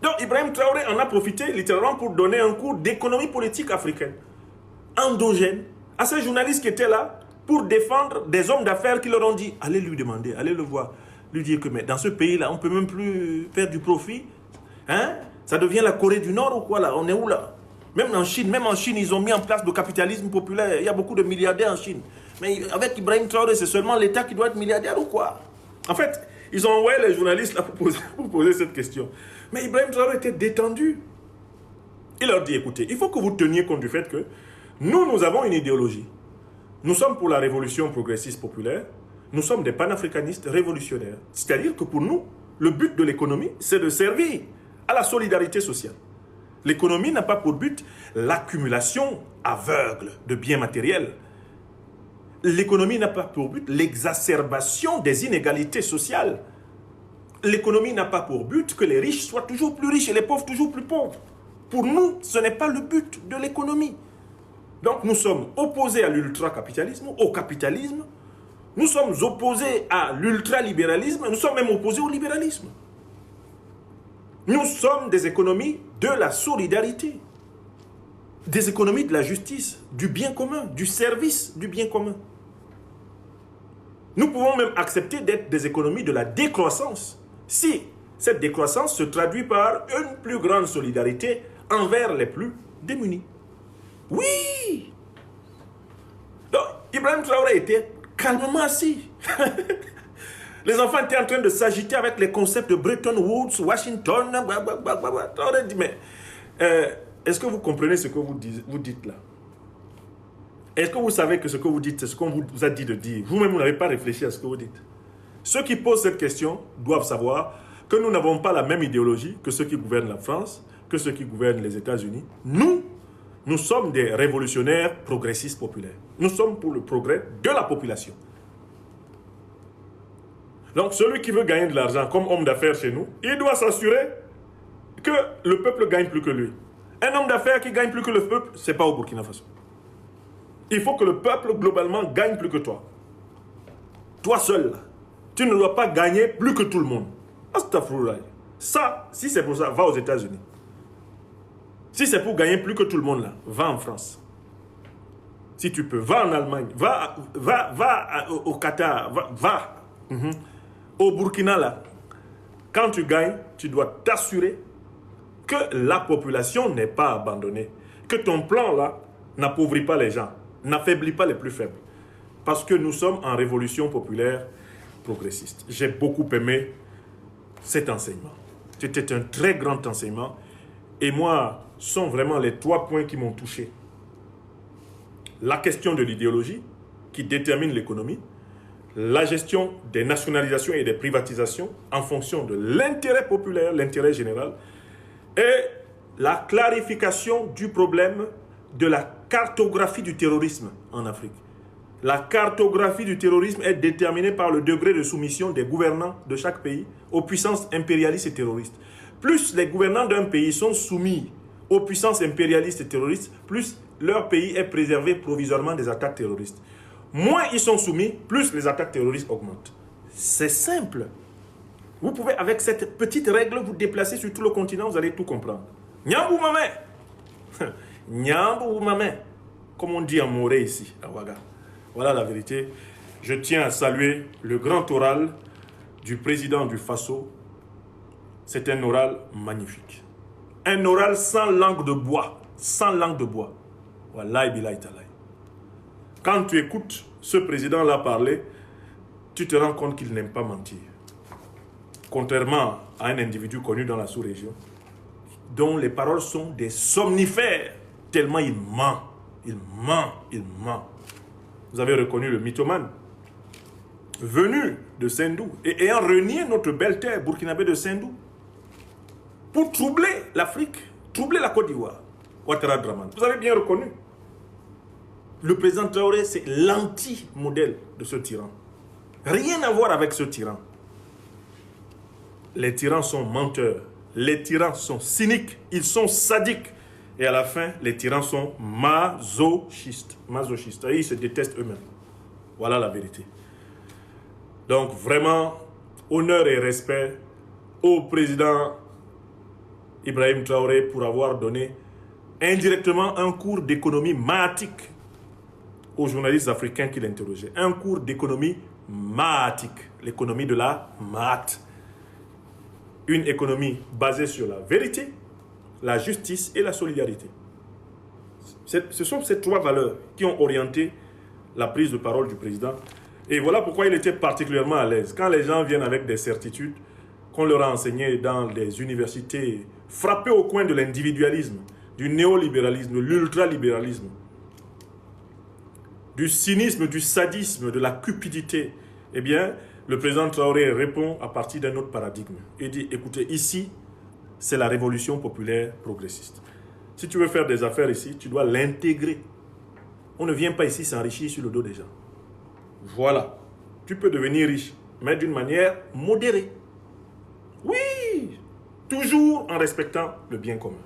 Donc Ibrahim Traoré en a profité littéralement pour donner un cours d'économie politique africaine, endogène, à ces journalistes qui étaient là pour défendre des hommes d'affaires qui leur ont dit, allez lui demander, allez le voir, lui dire que mais dans ce pays-là, on ne peut même plus faire du profit. Hein? Ça devient la Corée du Nord ou quoi là? On est où là? Même en Chine, ils ont mis en place le capitalisme populaire. Il y a beaucoup de milliardaires en Chine. Mais avec Ibrahim Traoré, c'est seulement l'État qui doit être milliardaire ou quoi? En fait, ils ont envoyé les journalistes là pour poser cette question. Mais Ibrahim Traoré était détendu. Il leur dit, écoutez, il faut que vous teniez compte du fait que nous avons une idéologie. Nous sommes pour la révolution progressiste populaire. Nous sommes des panafricanistes révolutionnaires. C'est-à-dire que pour nous, le but de l'économie, c'est de servir à la solidarité sociale. L'économie n'a pas pour but l'accumulation aveugle de biens matériels. L'économie n'a pas pour but l'exacerbation des inégalités sociales. L'économie n'a pas pour but que les riches soient toujours plus riches et les pauvres toujours plus pauvres. Pour nous, ce n'est pas le but de l'économie. Donc nous sommes opposés à l'ultracapitalisme, au capitalisme. Nous sommes opposés à l'ultralibéralisme. Nous sommes même opposés au libéralisme. Nous sommes des économies de la solidarité, des économies de la justice, du bien commun, du service du bien commun. Nous pouvons même accepter d'être des économies de la décroissance, si cette décroissance se traduit par une plus grande solidarité envers les plus démunis. Oui! Donc, Ibrahim Traoré était calmement assis. Les enfants étaient en train de s'agiter avec les concepts de Bretton Woods, Washington. Traoré dit, mais est-ce que vous comprenez ce que vous dites là? Est-ce que vous savez que ce que vous dites, c'est ce qu'on vous a dit de dire? Vous-même, vous n'avez pas réfléchi à ce que vous dites. Ceux qui posent cette question doivent savoir que nous n'avons pas la même idéologie que ceux qui gouvernent la France, que ceux qui gouvernent les États-Unis. Nous sommes des révolutionnaires progressistes populaires. Nous sommes pour le progrès de la population. Donc, celui qui veut gagner de l'argent comme homme d'affaires chez nous, il doit s'assurer que le peuple gagne plus que lui. Un homme d'affaires qui gagne plus que le peuple, ce n'est pas au Burkina Faso. Il faut que le peuple, globalement, gagne plus que toi. Toi seul, là, tu ne dois pas gagner plus que tout le monde. Astaghfirullah. Ça, si c'est pour ça, va aux États-Unis. Si c'est pour gagner plus que tout le monde, là, va en France. Si tu peux, va en Allemagne, va au Qatar, va. Au Burkina, là, quand tu gagnes, tu dois t'assurer que la population n'est pas abandonnée. Que ton plan, là, n'appauvrit pas les gens, n'affaiblit pas les plus faibles. Parce que nous sommes en révolution populaire progressiste. J'ai beaucoup aimé cet enseignement. C'était un très grand enseignement. Et moi, ce sont vraiment les 3 points qui m'ont touché. La question de l'idéologie, qui détermine l'économie, la gestion des nationalisations et des privatisations en fonction de l'intérêt populaire, l'intérêt général, et la clarification du problème de la cartographie du terrorisme en Afrique. La cartographie du terrorisme est déterminée par le degré de soumission des gouvernants de chaque pays aux puissances impérialistes et terroristes. Plus les gouvernants d'un pays sont soumis aux puissances impérialistes et terroristes, plus leur pays est préservé provisoirement des attaques terroristes. Moins ils sont soumis, plus les attaques terroristes augmentent. C'est simple. Vous pouvez, avec cette petite règle, vous déplacer sur tout le continent, vous allez tout comprendre. Nyambou mamé. Nyambou mamé. Comme on dit en moré ici, à Ouaga. Voilà la vérité. Je tiens à saluer le grand oral du président du Faso. C'est un oral magnifique. Un oral sans langue de bois. Sans langue de bois. Wallahi billahi talahi. Quand tu écoutes ce président-là parler, tu te rends compte qu'il n'aime pas mentir. Contrairement à un individu connu dans la sous-région, dont les paroles sont des somnifères, tellement il ment. Il ment, il ment. Vous avez reconnu le mythomane, venu de Sendou et ayant renié notre belle terre burkinabé de Sendou pour troubler l'Afrique, troubler la Côte d'Ivoire. Ouattara Dramane. Vous avez bien reconnu. Le président Traoré, c'est l'anti-modèle de ce tyran. Rien à voir avec ce tyran. Les tyrans sont menteurs. Les tyrans sont cyniques. Ils sont sadiques. Et à la fin, les tyrans sont masochistes. Masochistes. Et ils se détestent eux-mêmes. Voilà la vérité. Donc vraiment, honneur et respect au président Ibrahim Traoré pour avoir donné indirectement un cours d'économie mathématique aux journalistes africains qui l'interrogeaient. Un cours d'économie mathématique, l'économie de la maths. Une économie basée sur la vérité, la justice et la solidarité. Ce sont ces trois valeurs qui ont orienté la prise de parole du président. Et voilà pourquoi il était particulièrement à l'aise. Quand les gens viennent avec des certitudes qu'on leur a enseignées dans les universités, frappées au coin de l'individualisme, du néolibéralisme, de l'ultralibéralisme, du cynisme, du sadisme, de la cupidité, eh bien, le président Traoré répond à partir d'un autre paradigme. Il dit, écoutez, ici, c'est la révolution populaire progressiste. Si tu veux faire des affaires ici, tu dois l'intégrer. On ne vient pas ici s'enrichir sur le dos des gens. Voilà. Tu peux devenir riche, mais d'une manière modérée. Oui, toujours en respectant le bien commun.